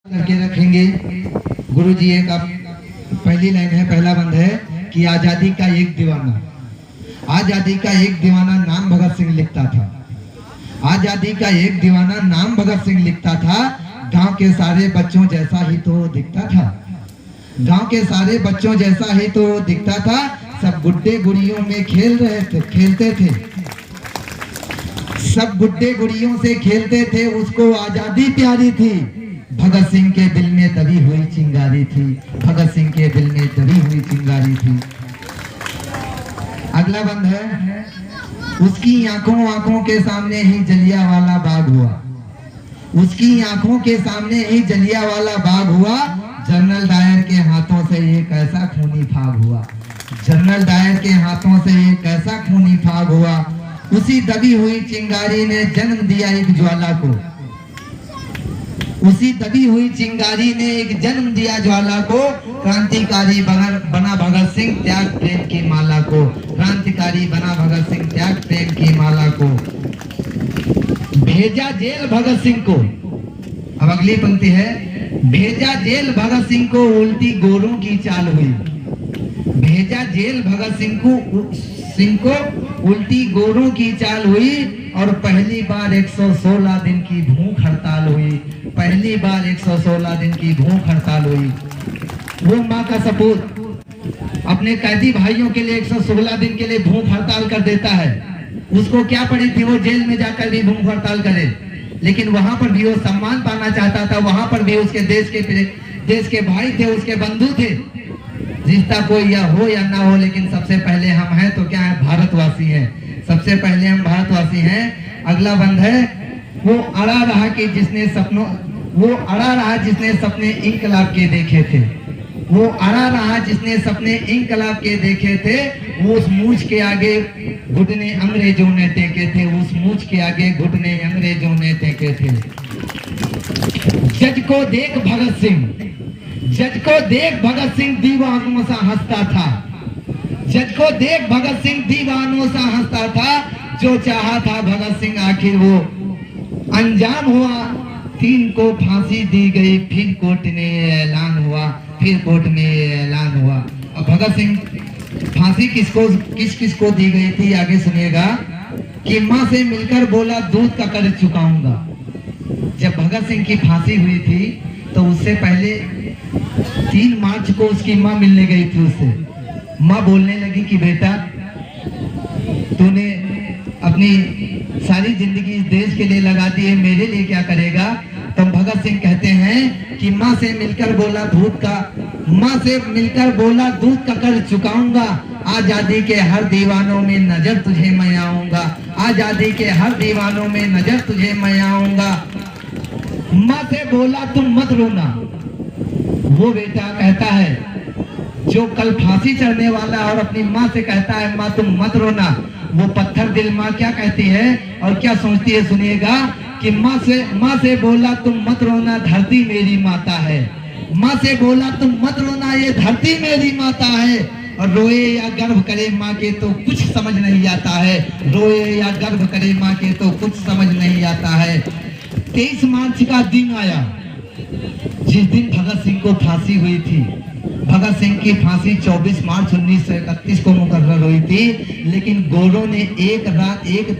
करके रखेंगे। गुरुजी एक पहली लाइन है, पहला बंद है कि आजादी का एक दीवाना, आजादी का एक दीवाना नाम भगत सिंह लिखता था। आजादी का एक दीवाना नाम भगत सिंह लिखता था। गांव के सारे बच्चों जैसा ही तो दिखता था। गांव के सारे बच्चों जैसा ही तो दिखता था। सब गुड्डे गुड़ियों में खेलते थे। सब गुड्डे गुड़ियों से खेलते थे। उसको आजादी प्यारी थी। भगत सिंह के दिल में दबी हुई चिंगारी थी। भगत सिंह के दिल में दबी हुई चिंगारी थी। अगला बंद है, उसकी आंखों के सामने ही जलियांवाला बाग हुआ। उसकी आंखों के सामने ही जलियांवाला बाग हुआ। जनरल डायर के हाथों से ये कैसा खूनी फाग हुआ। जनरल डायर के हाथों से ये कैसा खूनी फाग हुआ। उसी दबी हुई चिंगारी ने जन्म दिया एक ज्वाला को। उसी दबी हुई चिंगारी ने एक जन्म दिया ज्वाला को। क्रांतिकारी बना भगत सिंह त्याग प्रेम की माला को। क्रांतिकारी बना भगत सिंह त्याग प्रेम की माला को। भेजा जेल भगत सिंह को। अब अगली पंक्ति है, भेजा जेल भगत सिंह को उल्टी गोरों की चाल हुई। भेजा जेल भगत सिंह को उल्टी गोरों की चाल हुई। और पहली बार 116 दिन की भूख हड़ताल हुई। पहली बार 116 दिन की भूख हड़ताल हुई। वो माँ का सपूत अपने कैदी भाइयों के लिए 116 दिन के लिए भूख हड़ताल कर देता है। उसको क्या पड़ी थी, वो जेल में जाकर भी भूख हड़ताल करे, लेकिन वहां पर भी वो सम्मान पाना चाहता था। वहां पर भी उसके देश के भाई थे, उसके बंधु थे। रिश्ता कोई या हो या ना हो, लेकिन सबसे पहले हम हैं तो क्या है, भारतवासी हैं। सबसे पहले हम भारतवासी हैं। अगला बंद है, वो अड़ा रहा जिसने सपने इंकलाब के देखे थे। वो अड़ा रहा जिसने सपने इंकलाब के देखे थे। वो उस मूछ के आगे घुटने अंग्रेजों ने टेके थे। उस मूछ के आगे घुटने अंग्रेजों ने टेके थे। जज को देख भगत सिंह दीवानों सा हंसता था। जज को देख भगत सिंह दीवानों सा हंसता था। जो चाहा था भगत सिंह आखिर वो अंजाम हुआ। 3 को फांसी दी गई, फिर कोर्ट में ऐलान हुआ। फिर कोर्ट में ऐलान हुआ। अब भगत सिंह फांसी किस को दी गई थी, आगे सुनिएगा कि माँ से मिलकर बोला दूध का कर्ज चुकाऊंगा। जब भगत सिंह की फांसी हुई थी तो उससे पहले 3 मार्च को उसकी माँ मिलने गई थी उससे। माँ बोलने लगी कि बेटा, तूने अपनी सारी जिंदगी इस देश के लिए लगा दी है, मेरे लिए क्या करेगा। तो भगत सिंह कहते हैं कि माँ से मिलकर बोला दूध का कर्ज चुकाऊंगा। आजादी के हर दीवानों में नजर तुझे मैं आऊंगा। आजादी के हर दीवानों में नजर तुझे मैं आऊंगा। माँ से बोला तुम मत रोना। वो बेटा कहता है जो कल फांसी चढ़ने वाला और अपनी माँ से कहता है माँ तुम मत रोना। वो पत्थर दिल माँ क्या कहती है और क्या सोचती है, सुनिएगा कि माँ से बोला तुम मत रोना, धरती मेरी माता है। माँ से बोला तुम मत रोना, ये धरती मेरी माता है। और रोए या गर्व करे माँ के तो कुछ समझ नहीं आता है। रोए या गर्व करे माँ के तो कुछ समझ नहीं आता है। 23 मार्च का दिन आया जिस दिन भगत सिंह को फांसी हुई थी। भगत सिंह की फांसी 24 मार्च 1931 को मुकर्रर हुई थी, लेकिन गोरों ने एक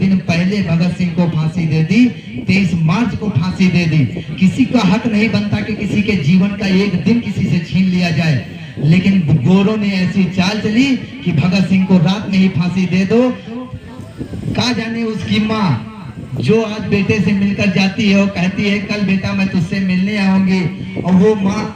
दिन पहले भगत सिंह को फांसी दे दी। 23 मार्च को फांसी दे दी। किसी का हक नहीं बनता कि किसी के जीवन का एक दिन किसी से छीन लिया जाए, लेकिन गोरों ने ऐसी चाल चली कि भगत सिंह को रात में ही फांसी दे दो। कहा जाने उसकी माँ जो आज बेटे से मिलकर जाती है, वो कहती है कल बेटा मैं तुझसे मिलने आऊंगी, और वो माँ